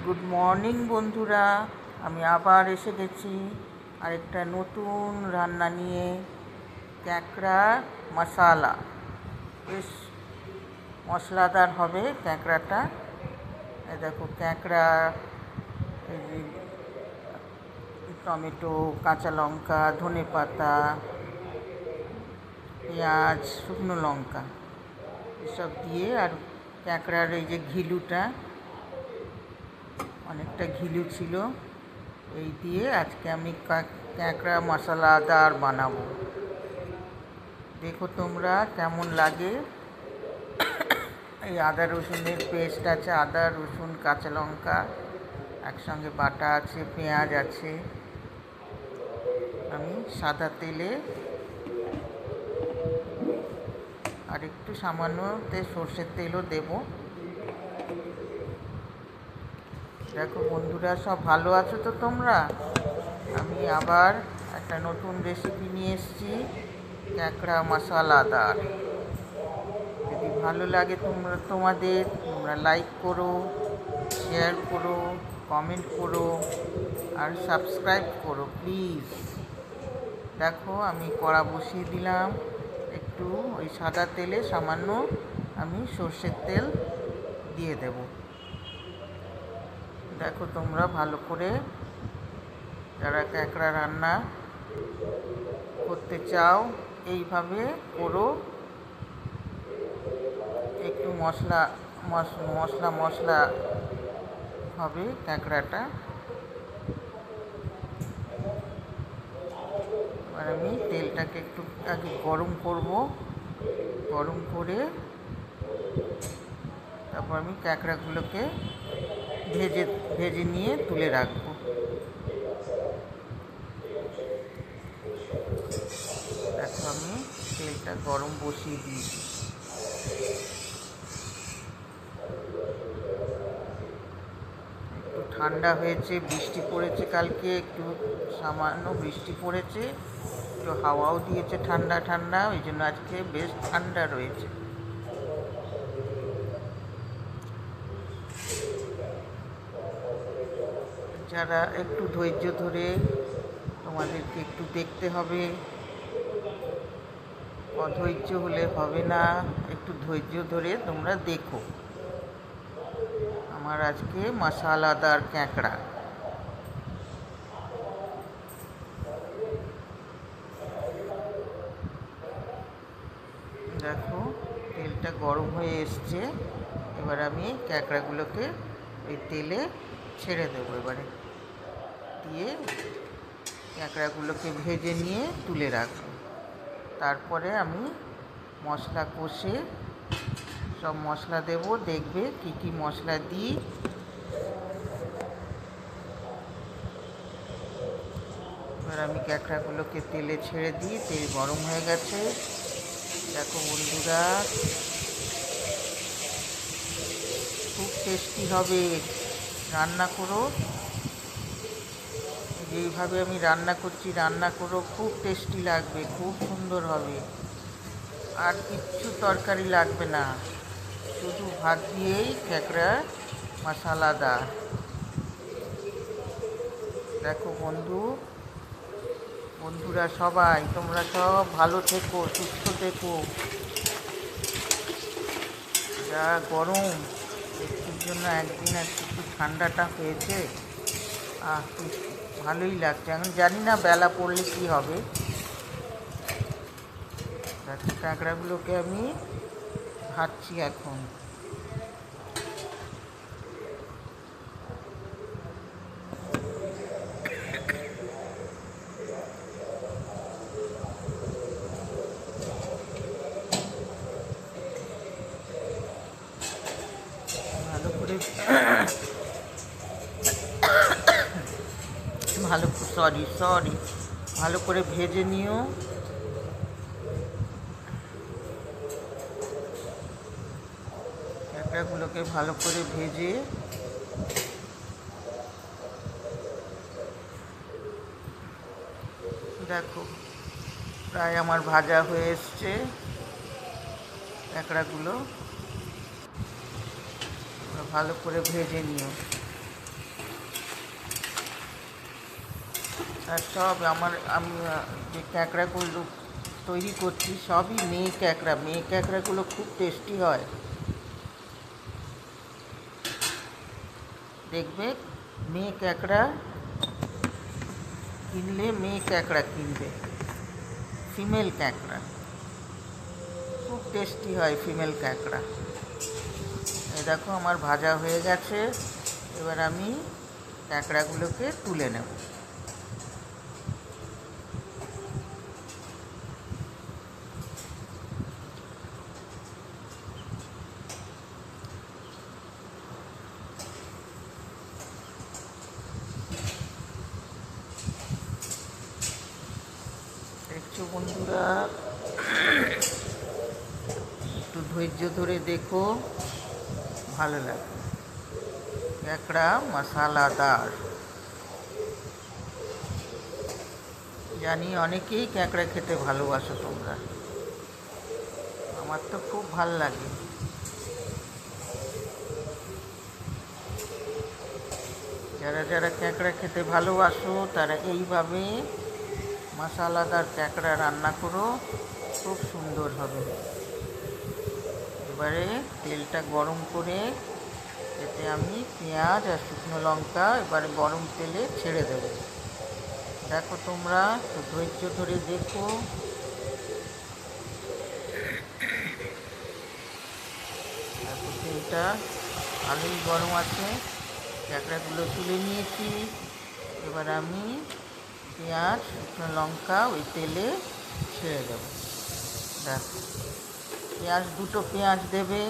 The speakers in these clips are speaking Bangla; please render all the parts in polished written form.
গুড মর্নিং বন্ধুরা, আমি আবার এসে গেছি আরেকটা নতুন রান্না নিয়ে। ক্যাঁকড়া মশালা, বেশ মশলাদার হবে ক্যাঁকড়াটা। এই দেখো ক্যাঁকড়া, এই যে টমেটো, কাঁচা লঙ্কা, ধনেপাতা, পেঁয়াজ, শুকনো লঙ্কা এসব দিয়ে, আর ক্যাঁকড়ার এই যে ঘিলুটা, অনেকটা ঘিলু ছিল, এই দিয়ে আজকে আমি ক্যাঁকড়া মশলাদার বানাবো। দেখো তোমরা কেমন লাগে। এই আদা রসুনের পেস্ট আছে, আদা রসুন কাঁচা লঙ্কা একসঙ্গে বাটা আছে, পেঁয়াজ আছে। আমি সাদা তেলে আর একটু সামান্য সর্ষের তেলও দেব। দেখো বন্ধুরা, সব ভালো আছো তো তোমরা? আমি আবার একটা নতুন রেসিপি নিয়ে এসেছি, ক্যাঁকড়া মশলাদার। যদি ভালো লাগে তোমরা লাইক করো, শেয়ার করো, কমেন্ট করো আর সাবস্ক্রাইব করো প্লিজ। দেখো আমি কড়া বসিয়ে দিলাম, একটু ওই সাদা তেলে সামান্য আমি সর্ষের তেল দিয়ে দেব। দেখো তোমরা ভালো করে, যারা ক্যাঁকড়া রান্না করতে চাও এইভাবে করো। একটু মশলা হবে ক্যাঁকড়াটা। এবার আমি তেলটাকে একটু আগে গরম করব, গরম করে তারপর আমি ক্যাঁকড়াগুলোকে ভেজে নিয়ে তুলে রাখবো। দেখো আমি তেলটা গরম বসিয়ে দিয়েছি। একটু ঠান্ডা হয়েছে, বৃষ্টি পড়েছে কালকে, একটু সামান্য বৃষ্টি পড়েছে, একটু হাওয়াও দিয়েছে ঠান্ডা ঠান্ডা, ওই জন্য আজকে বেশ ঠান্ডা রয়েছে। যারা একটু ধৈর্য ধরে, তোমাদেরকে একটু দেখতে হবে, অধৈর্য হলে হবে না, একটু ধৈর্য ধরে তোমরা দেখো আমার আজকে মশলাদার ক্যাঁকড়া। দেখো তেলটা গরম হয়ে এসছে, এবার আমি ক্যাঁকড়াগুলোকে ওই তেলে ছেড়ে দেবো। এবারে দিয়ে ক্যাঁকড়াগুলোকে ভেজে নিয়ে তুলে রাখবো। তারপরে আমি মশলা কষে সব মশলা দেব, দেখবে কি কি মশলা দিই। এবার আমি ক্যাঁকড়াগুলোকে তেলে ছেড়ে দিই, তেল গরম হয়ে গেছে। দেখো বন্ধুরা, খুব টেস্টি হবে, রান্না করো। যেইভাবে আমি রান্না করছি রান্না করো, খুব টেস্টি লাগবে, খুব সুন্দর হবে। আর কিচ্ছু তরকারি লাগবে না, শুধু ভাত দিয়েই ক্যাঁকড়া মশলাদার। দেখো বন্ধুরা সবাই তোমরা সব ভালো থেকো, সুস্থ থেকো। যা গরম, একটুর জন্য একদিন একটু ঠান্ডাটা হয়েছে, ভালোই লাগছে। এখন জানি না বেলা পড়লে কি হবে। কাঁকড়াগুলোকে আমি ভাজছি এখন। ভালো করে ভালো করে ভেজে নিও। ক্যাঁকড়াগুলোকে ভালো করে ভেজে দেখো প্রায় আমার ভাজা হয়ে এসছে ক্যাঁকড়াগুলো। ভালো করে ভেজে নিও। আর সব আমি যে ক্যাঁকড়াগুলো তৈরি করছি সবই মেয়ে ক্যাঁকড়া। মেয়ে ক্যাঁকড়াগুলো খুব টেস্টি হয়। দেখবে মেয়ে ক্যাঁকড়া কিনলে মেয়ে ক্যাঁকড়া কিনবে, ফিমেল ক্যাঁকড়া খুব টেস্টি হয় ফিমেল ক্যাঁকড়া। এই দেখো আমার ভাজা হয়ে গেছে। এবার আমি ক্যাঁকড়াগুলোকে তুলে নেব। দেখছো বন্ধুরা, একটু ধৈর্য ধরে দেখো, ভালো লাগবে। ক্যাঁকড়া মশলাদার। জানি অনেকেই ক্যাঁকড়া খেতে ভালোবাসো তোমরা, আমার তো খুব ভাল লাগে। যারা যারা ক্যাঁকড়া খেতে ভালোবাসো তারা এইভাবে মশলাদার ক্যাঁকড়া রান্না করো, খুব সুন্দর হবে। এবারে তেলটা গরম করে এতে আমি পেঁয়াজ আর শুকনো লঙ্কা এবারে গরম তেলে ছেড়ে দেব। দেখো তোমরা একটু ধৈর্য ধরে দেখো। দেখো তেলটা ভালোই গরম আছে, ক্যাঁকড়াগুলো তুলে নিয়েছি। এবার আমি পেঁয়াজ শুকনো লঙ্কা ওই তেলে ছেড়ে দেব। দেখো দুটো পেঁয়াজ দেবে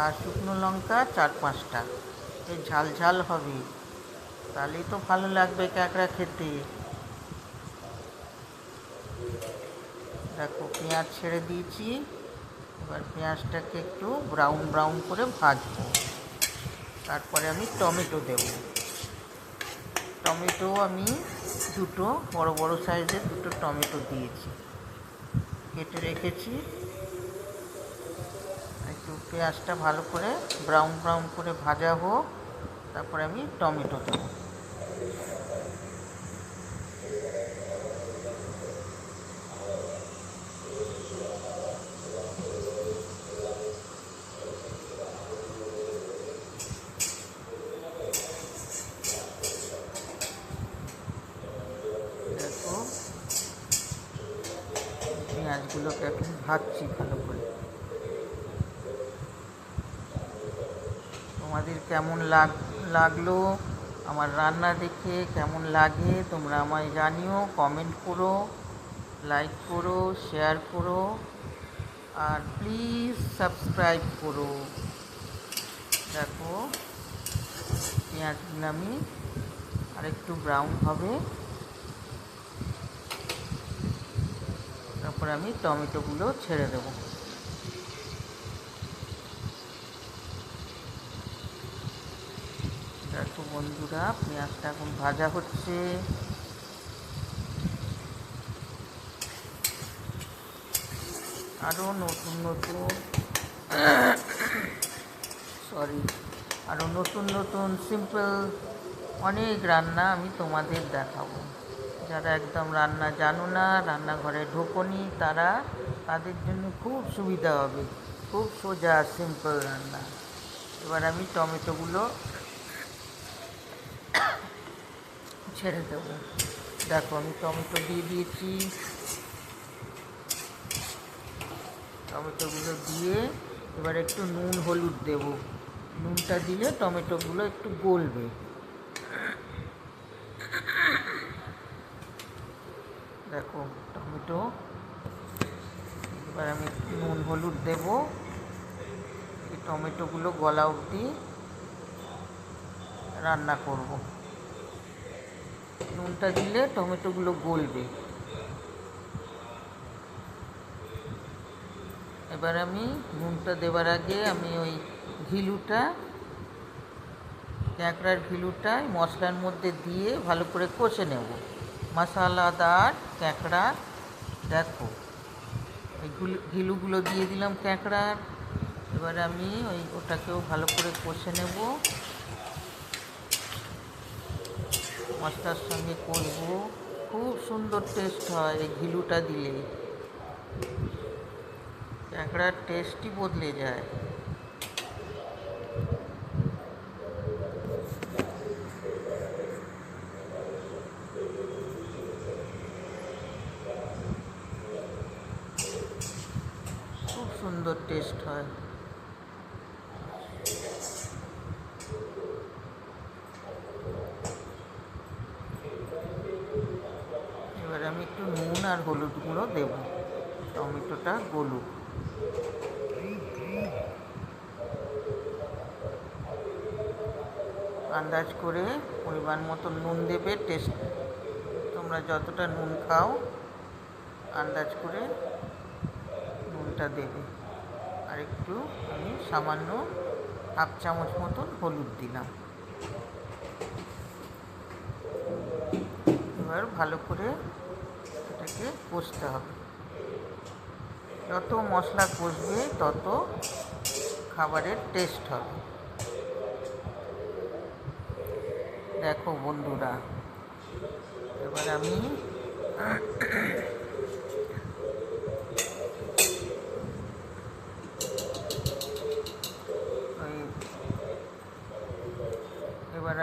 আর শুকনো লঙ্কা 4-5টা। এই ঝাল ঝাল হবে, তাহলেই তো ভালো লাগবে ক্যাঁকড়া খেতে। দেখো পেঁয়াজ ছেড়ে দিয়েছি। এবার পেঁয়াজটাকে একটু ব্রাউন ব্রাউন করে ভাজবো। তারপরে আমি টমেটো দেব। টমেটো আমি দুটো বড় বড় সাইজের দুটো টমেটো দিয়েছি, কেটে রেখেছি। একটু পেঁয়াজটা ভালো করে ব্রাউন ব্রাউন করে ভাজা হোক, তারপরে আমি টমেটো দেবো। দেখো পেঁয়াজগুলোকে এখন ভাজছি ভালো করে। তোমাদের কেমন লাগলো আমার রান্না দেখে, কেমন লাগে তোমরা আমায় জানিও, কমেন্ট করো, লাইক করো, শেয়ার করো, আর প্লিজ সাবস্ক্রাইব করো। দেখো পেঁয়াজগুলো আমি আরেকটু ব্রাউন হবে, তারপরে আমি টমেটোগুলো ছেড়ে দেবো। দেখো বন্ধুরা পেঁয়াজটা এখন ভাজা হচ্ছে। আরও নতুন নতুন সিম্পল অনেক রান্না আমি তোমাদের দেখাবো। যারা একদম রান্না জানো না, রান্নাঘরে ঢোকোনি, তাদের জন্য খুব সুবিধা হবে। খুব সোজা সিম্পল রান্না। এবার আমি টমেটোগুলো ছেড়ে দেবো। দেখো আমি টমেটো দিয়ে দিয়েছি। টমেটোগুলো দিয়ে এবার একটু নুন হলুদ দেব। নুনটা দিলে টমেটোগুলো একটু গলবে। দেখো টমেটো, এবার আমি একটু নুন হলুদ দেব। এই টমেটোগুলো গলা অবধি রান্না করব। নুনটা দিলে টমেটোগুলো গলবে। এবার আমি নুনটা দেওয়ার আগে আমি ওই ক্যাঁকড়ার ঘিলুটা মশলার মধ্যে দিয়ে ভালো করে কষে নেব। মশলাদার ক্যাঁকড়া। দেখো ওই ঘিলুগুলো দিয়ে দিলাম ক্যাঁকড়ার। এবার আমি ওটাকেও ভালো করে কষে নেব, মশলার সঙ্গে কষবো। খুব সুন্দর টেস্ট হয় এই ঘিলুটা দিলে, কাঁকড়ার টেস্টই বদলে যায়। খুব সুন্দর টেস্ট হয়। এবার আমি একটু নুন আর হলুদ গুঁড়ো দেব, টমেটোটা গলুক। আন্দাজ করে পরিমাণ মতো নুন দেবে। টেস্ট তোমরা যতটা নুন খাও আন্দাজ করে নুনটা দেবে। আর একটু আমি সামান্য হাফ চামচ মতন হলুদ দিলাম। এবার ভালো করে এটাকে কষতে হবে। যত মশলা কষবে তত খাবারের টেস্ট হবে। দেখো বন্ধুরা, এবার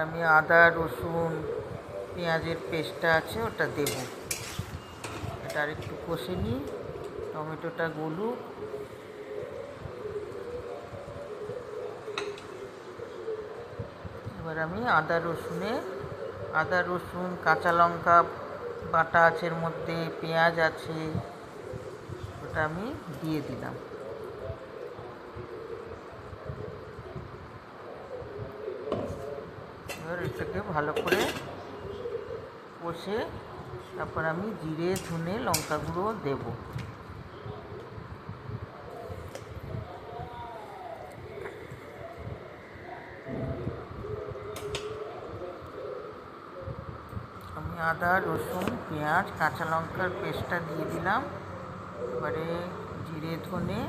আমি আদা রসুন পেঁয়াজের পেস্টটা আছে ওটা দেব। এটা আর একটু কষে নিই, টমেটোটা গলুক। এবার আমি আদা রসুন কাঁচা লঙ্কা বাটা আছে এর মধ্যে, পেঁয়াজ আছে, ওটা আমি দিয়ে দিলাম। এবার এটাকে ভালো করে কষে তারপর আমি জিরে ধনে লঙ্কা গুঁড়ো দেবো। আমি আদা রসুন পেঁয়াজ কাঁচা লঙ্কার পেস্টটা দিয়ে দিলাম। এবারে জিরে ধনে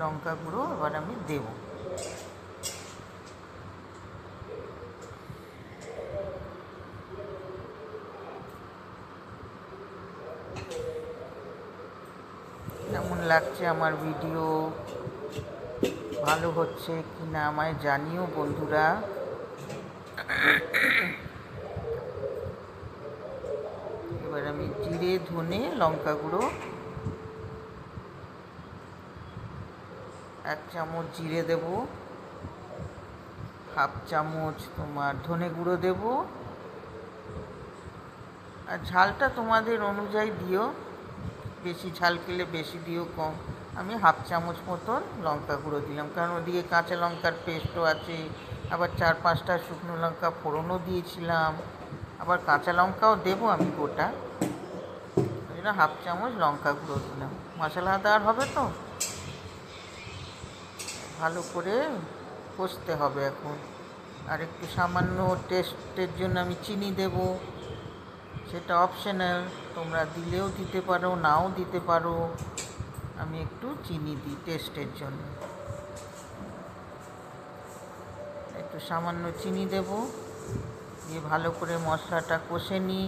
লঙ্কা গুঁড়ো এবার আমি দেব। কেমন লাগছে আমার ভিডিও, ভালো হচ্ছে কি না আমায় জানিও বন্ধুরা। এবার আমি জিরে ধনে লঙ্কা গুঁড়ো 1 চামচ জিরে দেব, হাফ চামচ তোমার ধনে গুঁড়ো দেব। আর ঝালটা তোমাদের অনুযায়ী দিও, বেশি ঝাল খেলে বেশি দিও, কম। আমি হাফ চামচ মতন লঙ্কা গুঁড়ো দিলাম, কারণ ওদিকে কাঁচা লঙ্কার পেস্টও আছে, আবার 4-5টা শুকনো লঙ্কা ফোড়নও দিয়েছিলাম, আবার কাঁচা লঙ্কাও দেবো আমি গোটা, ওই জন্য হাফ চামচ লঙ্কা গুঁড়ো দিলাম। মশলাদার হবে তো, ভালো করে কষতে হবে এখন। আর একটু সামান্য টেস্টের জন্য আমি চিনি দেব, সেটা অপশনাল, তোমরা দিলেও দিতে পারো নাও দিতে পারো। আমি একটু চিনি দিই টেস্টের জন্য, একটু সামান্য চিনি দেব, দিয়ে ভালো করে মশলাটা কষে নিই।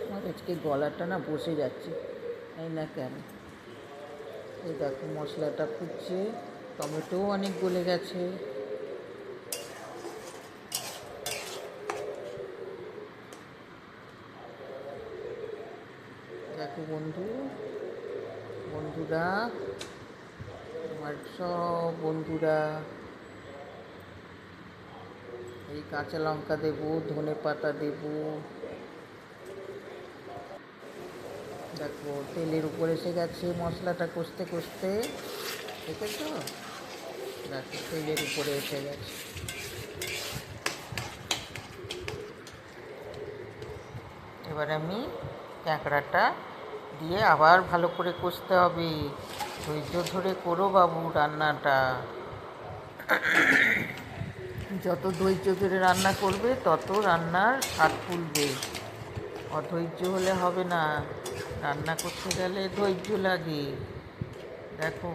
আমার আজকে গলাটা না বসে যাচ্ছে, তাই না কেন। এই দেখো মশলাটা ফুটছে, টমেটোও অনেক গলে গেছে। দেখো বন্ধুরা, আমার সব বন্ধুরা, এই কাঁচা লঙ্কা দেবো, ধনে পাতা দেবো। দেখো তেলের উপরে এসে গেছে মশলাটা কষতে কষতে, দেখেছো? দেখো তেলের উপরে এসে গেছে। এবার আমি কাঁকড়াটা দিয়ে আবার ভালো করে কষতে হবে। ধৈর্য ধরে করো বাবু রান্নাটা। যত ধৈর্য ধরে রান্না করবে তত রান্নার স্বাদ ফুলবে। অধৈর্য হলে হবে না, রান্না করতে গেলে ধৈর্য লাগে। দেখো,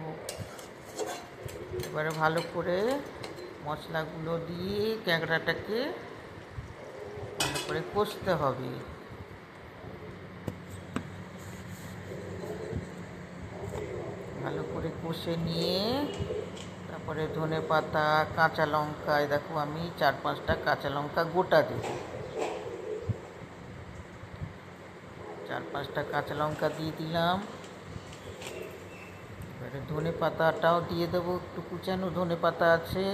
এবারে ভালো করে মশলাগুলো দিয়ে ক্যাঁকড়াটাকে ভালো করে কষতে হবে। ভালো করে কষে নিয়ে তারপরে ধনেপাতা, কাঁচা লঙ্কা, দেখো আমি 4-5টা কাঁচা লঙ্কা গোটা দেব। 4-5টা কাঁচা লঙ্কা দিয়ে দিলাম। এবারে ধনেপাতাটাও দিয়ে দেবো, একটু কুচানো ধনেপাতা আছে।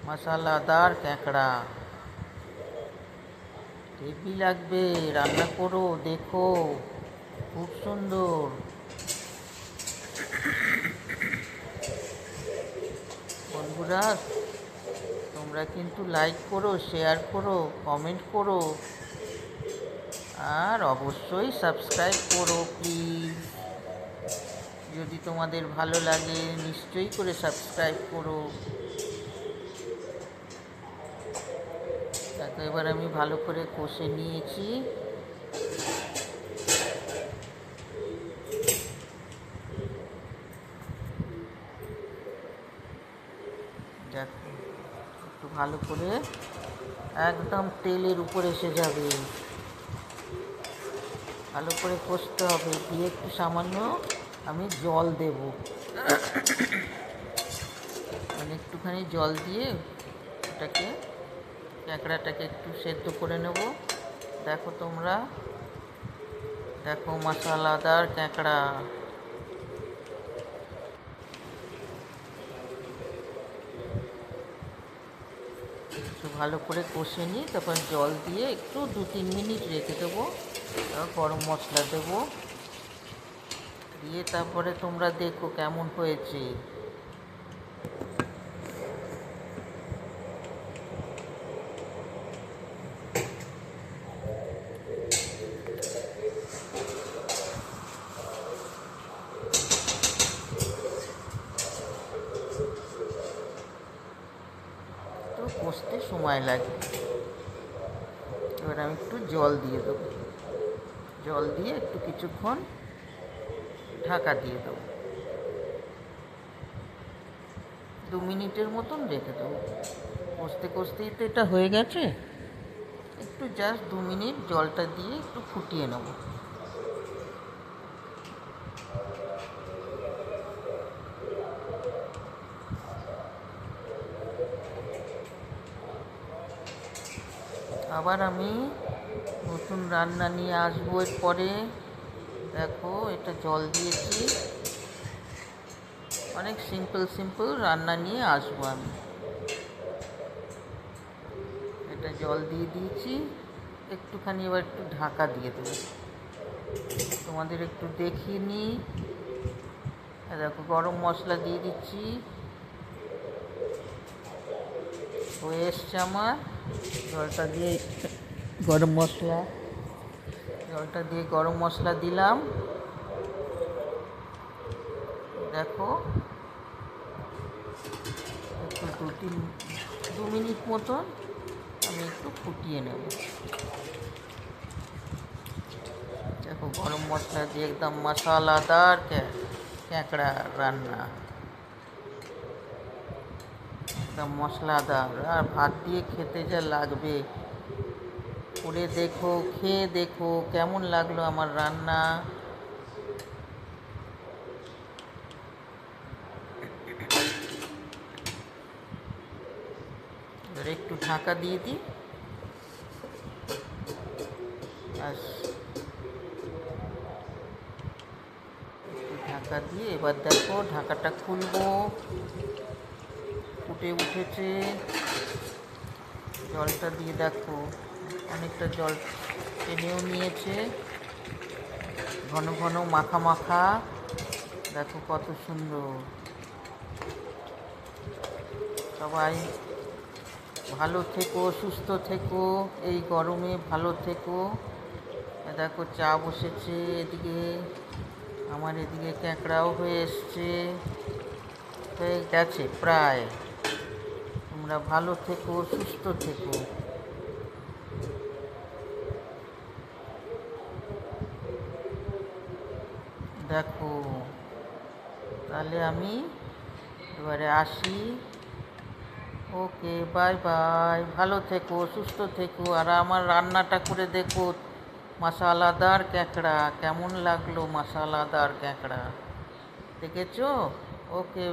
মশলাদার ক্যাঁকড়া হেভি লাগবে, রান্না করো, দেখো, খুব সুন্দর। বন্ধুরা, তোমরা কিন্তু লাইক করো, শেয়ার করো, কমেন্ট করো, আর অবশ্যই সাবস্ক্রাইব করো প্লিজ। যদি তোমাদের ভালো লাগে নিশ্চয়ই করে সাবস্ক্রাইব করো। দেখো, এবার আমি ভালো করে কষে নিয়েছি। দেখো, একটু ভালো করে একদম তেলের উপরে এসে যাবে। ভালো করে কষতে হবে, দিয়ে একটু সামান্য আমি জল দেব, মানে একটুখানি জল দিয়ে ওটাকে ক্যাঁকড়াটাকে একটু সেদ্ধ করে নেব। দেখো তোমরা, দেখো মশলাদার ক্যাঁকড়া। একটু ভালো করে কষে নিই, তারপর জল দিয়ে একটু 2-3 মিনিট রেখে দেবো। তারপর গরম মশলা দেবো, দিয়ে তারপরে তোমরা দেখো কেমন হয়েছে। তো কষতে সময় লাগে। এবার আমি একটু জল দিয়ে দেবো, জল দিয়ে একটু কিছুক্ষণ ঢাকা দিয়ে দেবো, 2 মিনিটের মতন রেখে দেবো। কষতে কষতেই তো এটা হয়ে গেছে, একটু জাস্ট 2 মিনিট জলটা দিয়ে একটু ফুটিয়ে নেব। আবার আমি নতুন রান্না নিয়ে আসবো এরপরে। দেখো, এটা জল দিয়েছি, অনেক সিম্পল রান্না নিয়ে আসবো আমি। এটা জল দিয়ে দিয়েছি, একটুখানি এবার একটু ঢাকা দিয়ে দেবো, তোমাদের একটু দেখিয়ে নিই। দেখো, গরম মশলা দিয়ে দিচ্ছি, হয়ে এসছে আমার। জলটা দিয়ে গরম মশলা দিলাম। দেখো, একটু 2 মিনিট মতন আমি একটু ফুটিয়ে নেব। দেখো, গরম মশলা দিয়ে একদম মশলাদার ক্যাঁকড়া রান্না, একদম মশলাদার, আর ভাত দিয়ে খেতে যা লাগবে। করে দেখো, খেয়ে দেখো কেমন লাগলো আমার রান্না। এবার একটু ঢাকা দিয়ে দিই, ব্যাস। একটু ঢাকা দিয়ে এবার দেখো, ঢাকাটা খুলবো, ফুটে উঠেছে। জলটা দিয়ে দেখো, অনেকটা জল টেনেও নিয়েছে, ঘন ঘন মাখা মাখা। দেখো কত সুন্দর। সবাই ভালো থেকো, সুস্থ থেকো, এই গরমে ভালো থেকো। দেখো, চা বসেছে এদিকে, আমার এদিকে ক্যাঁকড়াও হয়ে এসছে, হয়ে গেছে প্রায়। তোমরা ভালো থেকো, সুস্থ থেকো। দেখো, তাহলে আমি এবারে আসি। ওকে, বাই বাই। ভালো থেকো, সুস্থ থেকো। আর আমার রান্নাটা করে দেখো, মশালাদার ক্যাঁকড়া কেমন লাগলো। মশালাদার ক্যাঁকড়া দেখেছো? ওকে।